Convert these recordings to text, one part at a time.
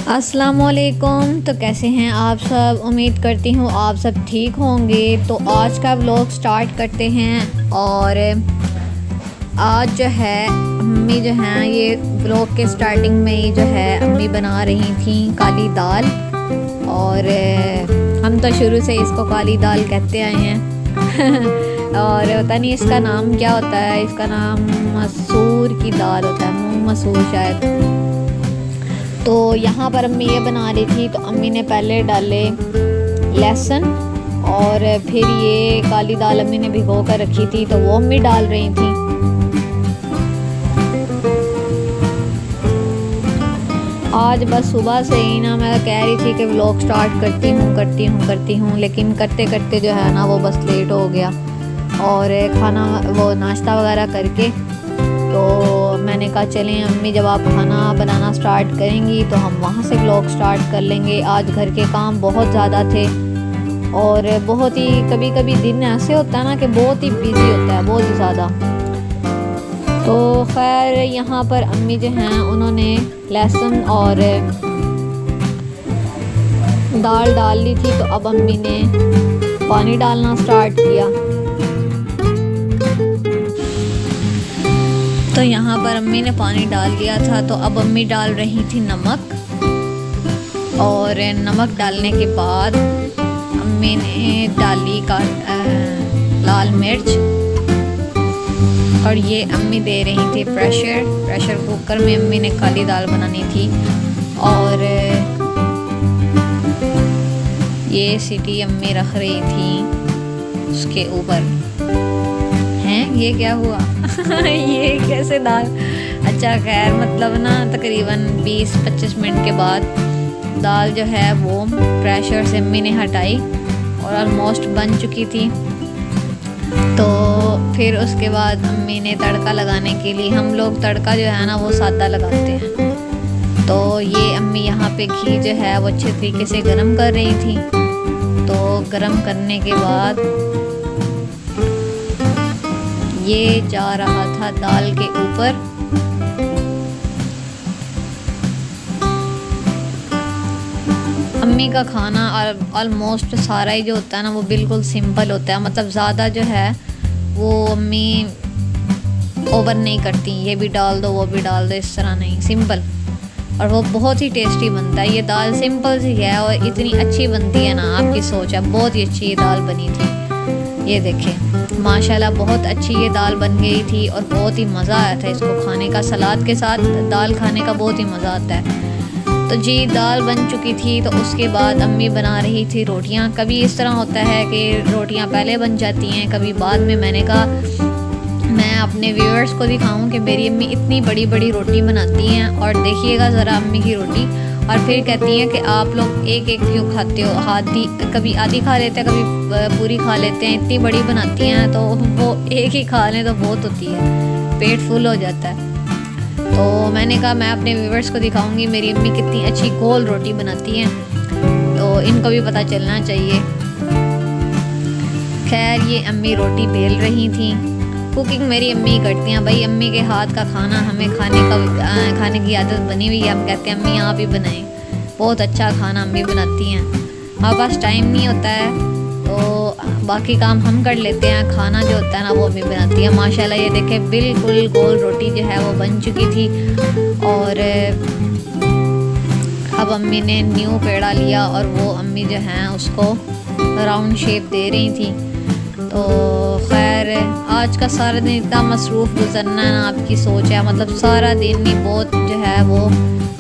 अस्सलामुअलैकुम। तो कैसे हैं आप सब? उम्मीद करती हूँ आप सब ठीक होंगे। तो आज का व्लॉग स्टार्ट करते हैं। और आज जो है अम्मी जो हैं, ये व्लॉग के स्टार्टिंग में ही जो है अम्मी बना रही थी काली दाल। और हम तो शुरू से इसको काली दाल कहते आए हैं और पता नहीं इसका नाम क्या होता है। इसका नाम मसूर की दाल होता है, मूंग मसूर शायद। तो यहाँ पर अम्मी ये बना रही थी, तो अम्मी ने पहले डाले लहसुन और फिर ये काली दाल अम्मी ने भिगो कर रखी थी, तो वो अम्मी डाल रही थी। आज बस सुबह से ही ना मैं कह रही थी कि व्लॉग स्टार्ट करती हूँ, लेकिन करते करते जो है ना वो बस लेट हो गया। और खाना वो नाश्ता वगैरह करके तो मैंने कहा चलें अम्मी, जब आप खाना बनाना स्टार्ट करेंगी तो हम वहाँ से व्लॉग स्टार्ट कर लेंगे। आज घर के काम बहुत ज़्यादा थे और बहुत ही कभी कभी दिन ऐसे होता है ना कि बहुत ही बिजी होता है, बहुत ही ज़्यादा। तो खैर यहाँ पर अम्मी जो हैं उन्होंने लहसुन और दाल डाल ली थी, तो अब अम्मी ने पानी डालना स्टार्ट किया। तो यहाँ पर अम्मी ने पानी डाल दिया था, तो अब अम्मी डाल रही थी नमक। और नमक डालने के बाद अम्मी ने डाली लाल मिर्च। और ये अम्मी दे रही थी प्रेशर कुकर में अम्मी ने काली दाल बनानी थी। और ये सीटी अम्मी रख रही थी उसके ऊपर। ये क्या हुआ ये कैसे दाल? अच्छा खैर, मतलब ना तकरीबन 20-25 मिनट के बाद दाल जो है वो प्रेशर से अम्मी ने हटाई और ऑलमोस्ट बन चुकी थी। तो फिर उसके बाद अम्मी ने तड़का लगाने के लिए, हम लोग तड़का जो है ना वो सादा लगाते हैं, तो ये अम्मी यहाँ पे घी जो है वो अच्छे तरीके से गरम कर रही थी। तो गरम करने के बाद ये जा रहा था दाल के ऊपर। अम्मी का खाना ऑलमोस्ट सारा ही जो होता है ना वो बिल्कुल सिंपल होता है, मतलब ज़्यादा जो है वो अम्मी ओवर नहीं करती, ये भी डाल दो वो भी डाल दो, इस तरह नहीं, सिंपल। और वो बहुत ही टेस्टी बनता है। ये दाल सिंपल सी है और इतनी अच्छी बनती है ना, आपकी सोच है। बहुत ही अच्छी ये दाल बनी थी। ये देखें माशाल्लाह बहुत अच्छी ये दाल बन गई थी और बहुत ही मज़ा आया था इसको खाने का। सलाद के साथ दाल खाने का बहुत ही मज़ा आता है। तो जी दाल बन चुकी थी, तो उसके बाद अम्मी बना रही थी रोटियां। कभी इस तरह होता है कि रोटियां पहले बन जाती हैं, कभी बाद में। मैंने कहा मैं अपने व्यूअर्स को दिखाऊं कि मेरी अम्मी इतनी बड़ी बड़ी रोटी बनाती हैं, और देखिएगा ज़रा अम्मी की रोटी। और फिर कहती हैं कि आप लोग एक एक क्यों खाते हो, कभी आधी खा लेते हैं, कभी पूरी खा लेते हैं। इतनी बड़ी बनाती हैं तो वो एक ही खा लें तो बहुत होती है, पेट फुल हो जाता है। तो मैंने कहा मैं अपने व्यूअर्स को दिखाऊंगी मेरी अम्मी कितनी अच्छी गोल रोटी बनाती हैं, तो इनको भी पता चलना चाहिए। खैर ये अम्मी रोटी बेल रही थी। कुकिंग मेरी अम्मी करती हैं भाई, अम्मी के हाथ का खाना हमें खाने की आदत बनी हुई है। हम कहते हैं अम्मी आप ही बनाएं, बहुत अच्छा खाना अम्मी बनाती हैं। हमारे पास टाइम नहीं होता है तो बाकी काम हम कर लेते हैं, खाना जो होता है ना वो अम्मी बनाती है। माशाल्लाह ये देखें बिल्कुल गोल रोटी जो है वो बन चुकी थी। और अब अम्मी ने न्यू पेड़ा लिया और वो अम्मी जो हैं उसको राउंड शेप दे रही थी। तो खैर आज का सारा दिन इतना मसरूफ़ गुजरना है ना, आपकी सोच है। मतलब सारा दिन ही बहुत जो है वो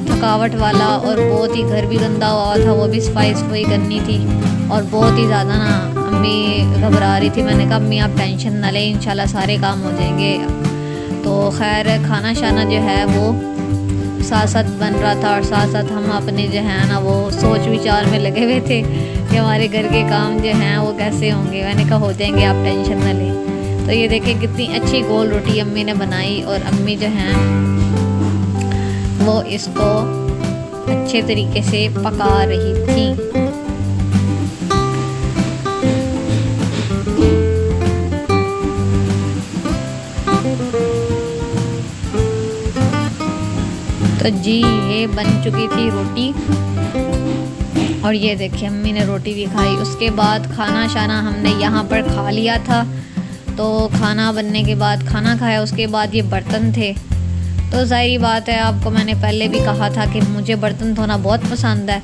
थकावट वाला, और बहुत ही घर भी गंदा हुआ था, वो भी सफाई करनी थी। और बहुत ही ज़्यादा ना अम्मी घबरा रही थी। मैंने कहा अम्मी आप टेंशन ना लें, इंशाल्लाह सारे काम हो जाएंगे। तो खैर खाना शाना जो है वो साथ साथ बन रहा था, और साथ साथ हम अपने जो है ना वो सोच विचार में लगे हुए थे कि हमारे घर के काम जो हैं वो कैसे होंगे। मैंने कहा हो जाएंगे, आप टेंशन ना लें। तो ये देखें कितनी अच्छी गोल रोटी अम्मी ने बनाई, और अम्मी जो हैं वो इसको अच्छे तरीके से पका रही थी। तो तो जी ये बन चुकी थी रोटी, और ये देखिए अम्मी ने रोटी भी खाई। उसके बाद खाना शाना हमने यहाँ पर खा लिया था। तो खाना बनने के बाद खाना खाया, उसके बाद ये बर्तन थे। तो ज़ाहिर बात है, आपको मैंने पहले भी कहा था कि मुझे बर्तन धोना बहुत पसंद है।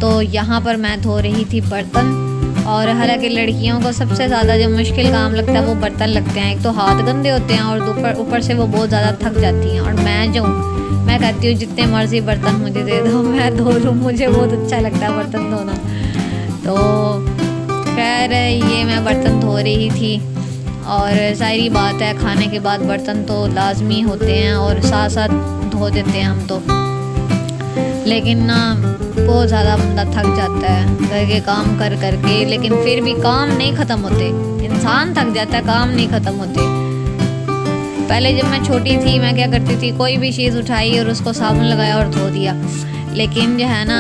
तो यहाँ पर मैं धो रही थी बर्तन। और हालांकि लड़कियों को सबसे ज़्यादा जो मुश्किल काम लगता है वो बर्तन लगते हैं। एक तो हाथ गंदे होते हैं और ऊपर से वो बहुत ज़्यादा थक जाती हैं। और मैं कहती हूँ जितने मर्ज़ी बर्तन मुझे दे दो, मैं धो लूँ, मुझे बहुत अच्छा लगता है बर्तन धोना। तो खैर ये मैं बर्तन धो रही थी। और ज़ाहिरी बात है, खाने के बाद बर्तन तो लाजमी होते हैं और साथ साथ धो देते हैं हम तो। लेकिन ना बहुत ज़्यादा बंदा थक जाता है घर के काम कर के, लेकिन फिर भी काम नहीं ख़त्म होते। इंसान थक जाता है, काम नहीं ख़त्म होते। पहले जब मैं छोटी थी मैं क्या करती थी, कोई भी चीज़ उठाई और उसको साबुन लगाया और धो दिया। लेकिन जो है ना,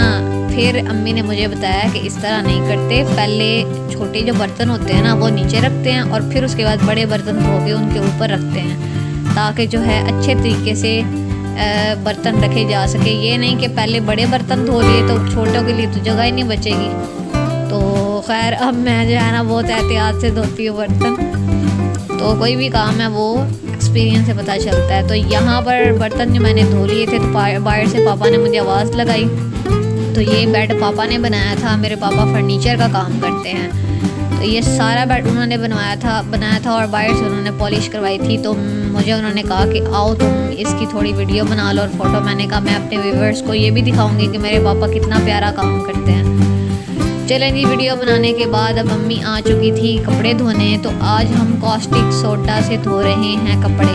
फिर अम्मी ने मुझे बताया कि इस तरह नहीं करते। पहले छोटे जो बर्तन होते हैं ना वो नीचे रखते हैं और फिर उसके बाद बड़े बर्तन धो के उनके ऊपर रखते हैं, ताकि जो है अच्छे तरीके से बर्तन रखे जा सके। ये नहीं कि पहले बड़े बर्तन धो लिए तो छोटों के लिए तो जगह ही नहीं बचेगी। तो खैर अब मैं जो है ना बहुत एहतियात से धोती हूँ बर्तन। तो कोई भी काम है वो एक्सपीरियंस से पता चलता है। तो यहाँ पर बर्तन जो मैंने धो लिए थे तो बाहर से पापा ने मुझे आवाज़ लगाई। तो ये बेड पापा ने बनाया था, मेरे पापा फर्नीचर का काम करते हैं। तो ये सारा बेड उन्होंने बनाया था और बाहर से उन्होंने पॉलिश करवाई थी। तो मुझे उन्होंने कहा कि आओ तुम इसकी थोड़ी वीडियो बना लो और फ़ोटो। मैंने कहा मैं अपने व्यूवर्स को ये भी दिखाऊंगी कि मेरे पापा कितना प्यारा काम करते हैं। चलें जी, वीडियो बनाने के बाद अब मम्मी आ चुकी थी कपड़े धोने। तो आज हम कास्टिक सोडा से धो रहे हैं कपड़े।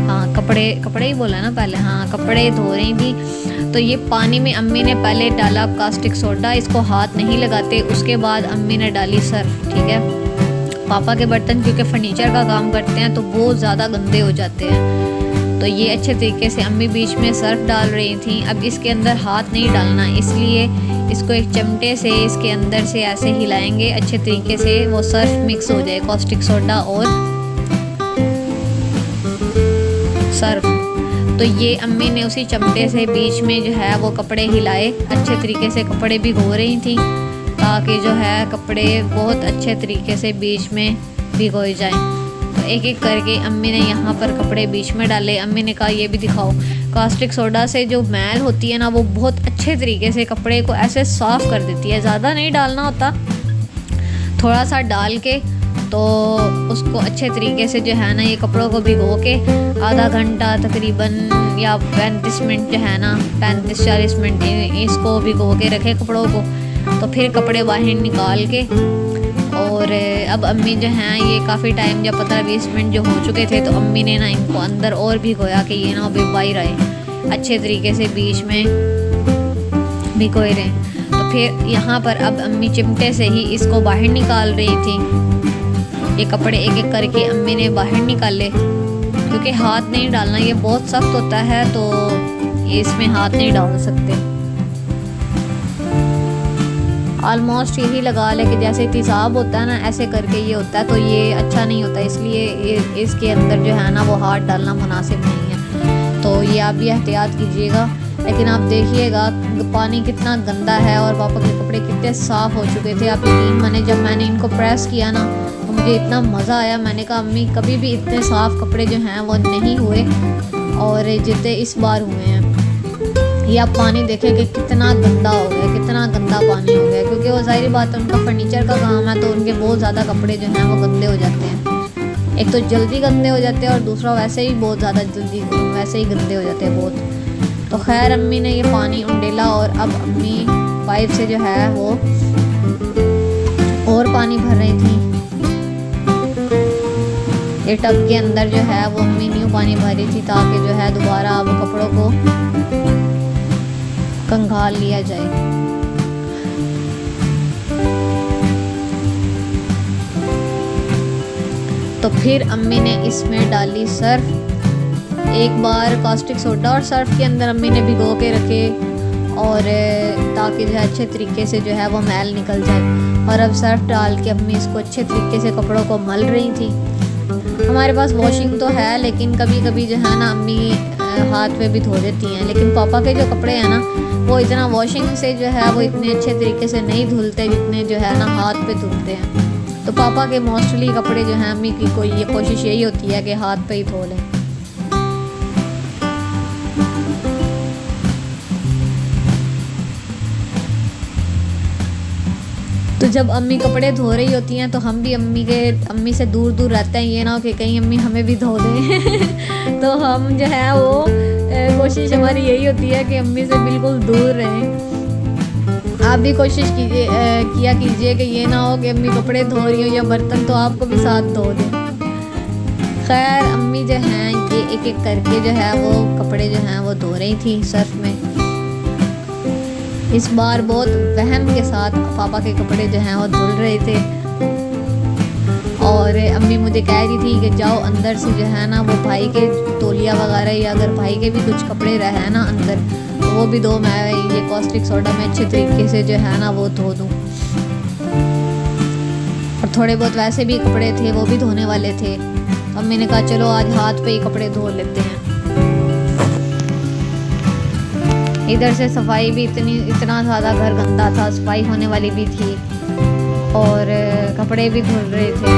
हाँ कपड़े ही बोला ना पहले, हाँ कपड़े धो रही थी। तो ये पानी में अम्मी ने पहले डाला कास्टिक सोडा, इसको हाथ नहीं लगाते। उसके बाद अम्मी ने डाली सर्फ, ठीक है। पापा के बर्तन क्योंकि फर्नीचर का काम करते हैं तो बहुत ज़्यादा गंदे हो जाते हैं। तो ये अच्छे तरीके से अम्मी बीच में सर्फ डाल रही थी। अब इसके अंदर हाथ नहीं डालना, इसलिए इसको एक चिमटे से इसके अंदर से ऐसे हिलाएंगे अच्छे तरीके से, वो सर्फ मिक्स हो जाए, कास्टिक सोडा और सर्फ। तो ये अम्मी ने उसी चिमटे से बीच में जो है वो कपड़े हिलाए, अच्छे तरीके से कपड़े भिगो रही थी ताकि जो है कपड़े बहुत अच्छे तरीके से बीच में भिगोए जाएं। तो एक एक करके अम्मी ने यहाँ पर कपड़े बीच में डाले। अम्मी ने कहा ये भी दिखाओ। कास्टिक सोडा से जो मैल होती है ना वो बहुत अच्छे तरीके से कपड़े को ऐसे साफ़ कर देती है। ज़्यादा नहीं डालना होता, थोड़ा सा डाल के तो उसको अच्छे तरीके से जो है ना ये कपड़ों को भिगो के आधा घंटा तकरीबन या 35 मिनट जो है ना 35-40 मिनट इसको भिगो के रखे कपड़ों को। तो फिर कपड़े बाहर निकाल के, और अब अम्मी जो हैं ये काफ़ी टाइम जब 15-20 मिनट जो हो चुके थे तो अम्मी ने ना इनको अंदर और भिगोया कि ये ना बाहर आए, अच्छे तरीके से बीच में भिगोए रहे। तो फिर यहाँ पर अब अम्मी चिमटे से ही इसको बाहर निकाल रही थी। ये कपड़े एक एक करके अम्मी ने बाहर निकाले, क्योंकि हाथ नहीं डालना, ये बहुत सख्त होता है तो ये इसमें हाथ नहीं डाल सकते। ऑलमोस्ट यही लगा ले कि जैसे तेज़ाब होता है ना ऐसे करके ये होता है, तो ये अच्छा नहीं होता, इसलिए इसके अंदर जो है ना वो हाथ डालना मुनासिब नहीं है। तो ये आप भी एहतियात कीजिएगा। लेकिन आप देखिएगा पानी कितना गंदा है और पापा के कपड़े कितने साफ़ हो चुके थे। आप यकीन माने जब मैंने इनको प्रेस किया ना तो मुझे इतना मज़ा आया। मैंने कहा अम्मी कभी भी इतने साफ़ कपड़े जो हैं वो नहीं हुए और जितने इस बार हुए हैं। ये आप पानी देखें कि कितना गंदा हो गया, कितना गंदा पानी हो गया, क्योंकि वो ज़ाहिर बात है उनका फर्नीचर का काम है तो उनके बहुत ज़्यादा कपड़े जो हैं वो गंदे हो जाते हैं। एक तो जल्दी गंदे हो जाते हैं और दूसरा वैसे ही बहुत ज़्यादा जल्दी वैसे ही गंदे हो जाते हैं बहुत। तो खैर अम्मी ने ये पानी उंडेला और अब अम्मी पाइप से जो है वो और पानी भर रही थी। ये टब के अंदर जो है वो अम्मी न्यू पानी भर रही थी ताकि जो है दोबारा अब कपड़ों को कंघाल लिया जाए। तो फिर अम्मी ने इसमें डाली सर्फ, एक बार कास्टिक सोडा और सर्फ के अंदर अम्मी ने भिगो के रखे और ताकि जो है अच्छे तरीके से जो है वो मैल निकल जाए। और अब सर्फ डाल के अम्मी इसको अच्छे तरीके से कपड़ों को मल रही थी। हमारे पास वॉशिंग तो है लेकिन कभी कभी जो है ना अम्मी हाथ पे भी धो देती हैं। लेकिन पापा के जो कपड़े हैं ना वो इतना वॉशिंग से जो है वो इतने अच्छे तरीके से नहीं धुलते जितने जो है ना हाथ पे धुलते हैं। तो पापा के मोस्टली कपड़े जो हैं अम्मी की कोई ये कोशिश यही होती है कि हाथ पे ही धो लें। तो जब अम्मी कपड़े धो रही होती हैं तो हम भी अम्मी से दूर दूर रहते हैं, ये ना हो कि कहीं अम्मी हमें भी धो दें। तो हम जो है वो कोशिश हमारी यही होती है कि अम्मी से बिल्कुल दूर रहें। आप भी कोशिश किया कीजिए कि ये ना हो कि अम्मी कपड़े धो रही हो या बर्तन तो आपको भी साथ धो दें। खैर अम्मी जो हैं ये एक एक करके जो है वो कपड़े जो हैं वो धो रही थी सर्फ में। इस बार बहुत वहम के साथ पापा के कपड़े जो हैं वो धुल रहे थे और अम्मी मुझे कह रही थी कि जाओ अंदर से जो है ना वो भाई के तौलिया वगैरह या अगर भाई के भी कुछ कपड़े रहे ना अंदर तो वो भी दो, मैं ये कॉस्टिक सोडा में अच्छे तरीके से जो है ना वो धो दूँ। और थोड़े बहुत वैसे भी कपड़े थे वो भी धोने वाले थे। अम्मी ने कहा चलो आज हाथ पे ही कपड़े धो लेते हैं। इधर से सफाई भी इतना ज़्यादा घर गंदा था, सफाई होने वाली भी थी और कपड़े भी धुल रहे थे।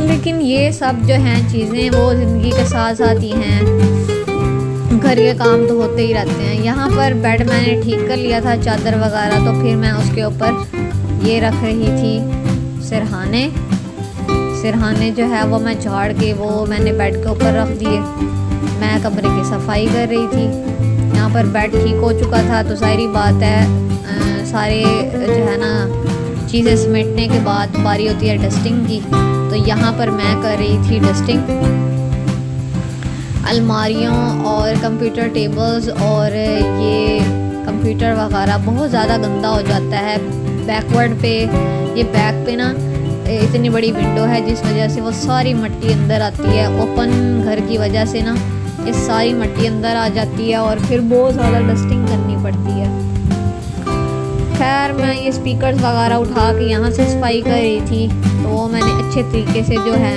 लेकिन ये सब जो हैं चीज़ें वो ज़िंदगी के साथ साथ ही हैं, घर के काम तो होते ही रहते हैं। यहाँ पर बेड मैंने ठीक कर लिया था चादर वगैरह, तो फिर मैं उसके ऊपर ये रख रही थी सिरहाने जो है वो मैं झाड़ के वो मैंने बेड के ऊपर रख दिए। मैं कमरे की सफाई कर रही थी। यहाँ पर बेड ठीक हो चुका था तो सारी बात है सारे जो है ना चीज़ें समेटने के बाद बारी होती है डस्टिंग की। तो यहाँ पर मैं कर रही थी डस्टिंग अलमारियों और कंप्यूटर टेबल्स, और ये कंप्यूटर वगैरह बहुत ज़्यादा गंदा हो जाता है। बैकवर्ड पे ये बैक पे ना इतनी बड़ी विंडो है जिस वजह से वो सारी मिट्टी अंदर आती है। ओपन घर की वजह से ना ये सारी मिट्टी अंदर आ जाती है और फिर बहुत ज़्यादा डस्टिंग करनी पड़ती है। खैर मैं ये स्पीकर्स वगैरह उठा के यहाँ से सफाई कर रही थी तो वो मैंने अच्छे तरीके से जो है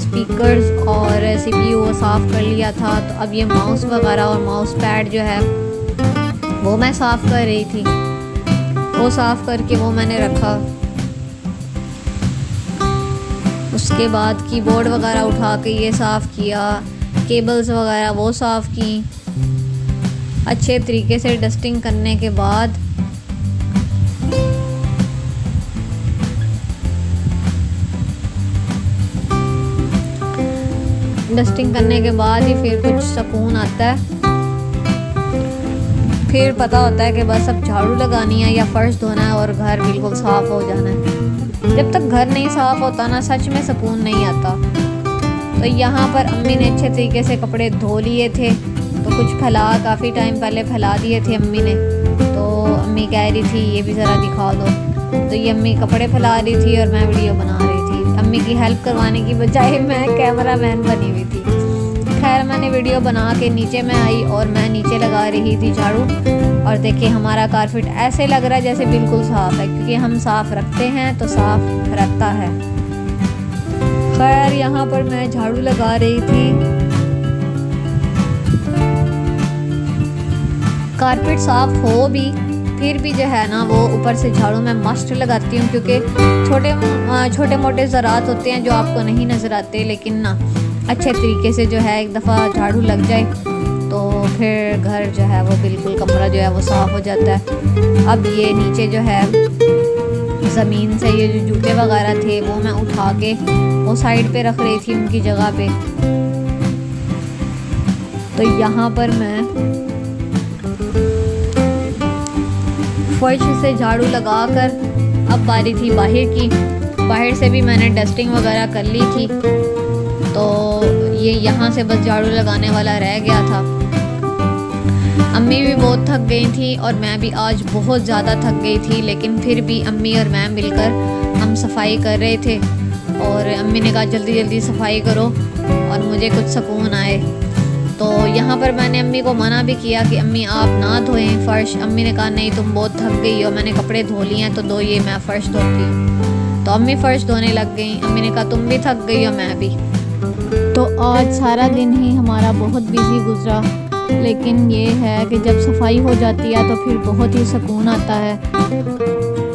स्पीकर्स और CPU साफ़ कर लिया था। तो अब ये माउस वगैरह और माउस पैड जो है वो मैं साफ़ कर रही थी। वो साफ़ करके वो मैंने रखा। उसके बाद कीबोर्ड वगैरह उठा के ये साफ़ किया, केबल्स वगैरह वो साफ़ की। अच्छे तरीके से डस्टिंग करने के बाद ही फिर कुछ सुकून आता है। फिर पता होता है कि बस अब झाड़ू लगानी है या फर्श धोना है और घर बिल्कुल साफ़ हो जाना है। जब तक घर नहीं साफ़ होता ना सच में सुकून नहीं आता। तो यहाँ पर अम्मी ने अच्छे तरीके से कपड़े धो लिए थे, तो कुछ काफ़ी टाइम पहले फैला दिए थे अम्मी ने। तो अम्मी कह रही थी ये भी ज़रा दिखा दो। तो ये अम्मी कपड़े फैला रही थी और मैं वीडियो बना रही थी। अम्मी की हेल्प करवाने की बजाय मैं कैमरा मैन बनी हुई थी। खैर मैंने वीडियो बना के नीचे में आई और मैं नीचे लगा रही थी झाड़ू। और देखिए हमारा कारपेट ऐसे लग रहा है जैसे बिल्कुल साफ़ है, क्योंकि हम साफ़ रखते हैं तो साफ़ रहता है। खैर यहाँ पर मैं झाड़ू लगा रही थी। कारपेट साफ़ हो भी फिर भी जो है ना वो ऊपर से झाड़ू मैं मस्ट लगाती हूँ, क्योंकि छोटे मोटे ज़रात होते हैं जो आपको नहीं नज़र आते, लेकिन ना अच्छे तरीके से जो है एक दफ़ा झाड़ू लग जाए तो फिर घर जो है वो बिल्कुल कमरा जो है वो साफ़ हो जाता है। अब ये नीचे जो है ज़मीन से ये जो जूते वगैरह थे वो मैं उठा के वो साइड पे रख रही थी उनकी जगह पे। तो यहाँ पर मैं फर्श से झाड़ू लगाकर अब बारी थी बाहर की। बाहर से भी मैंने डस्टिंग वगैरह कर ली थी, तो ये यहाँ से बस झाड़ू लगाने वाला रह गया था। अम्मी भी बहुत थक गई थी और मैं भी आज बहुत ज़्यादा थक गई थी, लेकिन फिर भी अम्मी और मैं मिलकर हम सफाई कर रहे थे। और अम्मी ने कहा जल्दी जल्दी सफाई करो और मुझे कुछ सुकून आए। तो यहाँ पर मैंने अम्मी को मना भी किया कि अम्मी आप ना धोएं फ़र्श। अम्मी ने कहा नहीं तुम बहुत थक गई हो, मैंने कपड़े धो लिए हैं तो दो ये मैं फ़र्श धोती हूँ। तो अम्मी फ़र्श धोने लग गई। अम्मी ने कहा तुम भी थक गई हो, मैं भी। तो आज सारा दिन ही हमारा बहुत बिजी गुजरा, लेकिन ये है कि जब सफाई हो जाती है तो फिर बहुत ही सुकून आता है,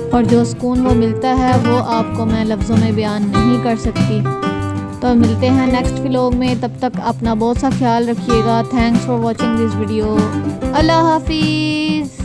और जो सुकून वो मिलता है वो आपको मैं लफ्ज़ों में बयान नहीं कर सकती। तो मिलते हैं नेक्स्ट व्लॉग में, तब तक अपना बहुत सा ख्याल रखिएगा। Thanks for watching this video. अल्लाह हाफिज़।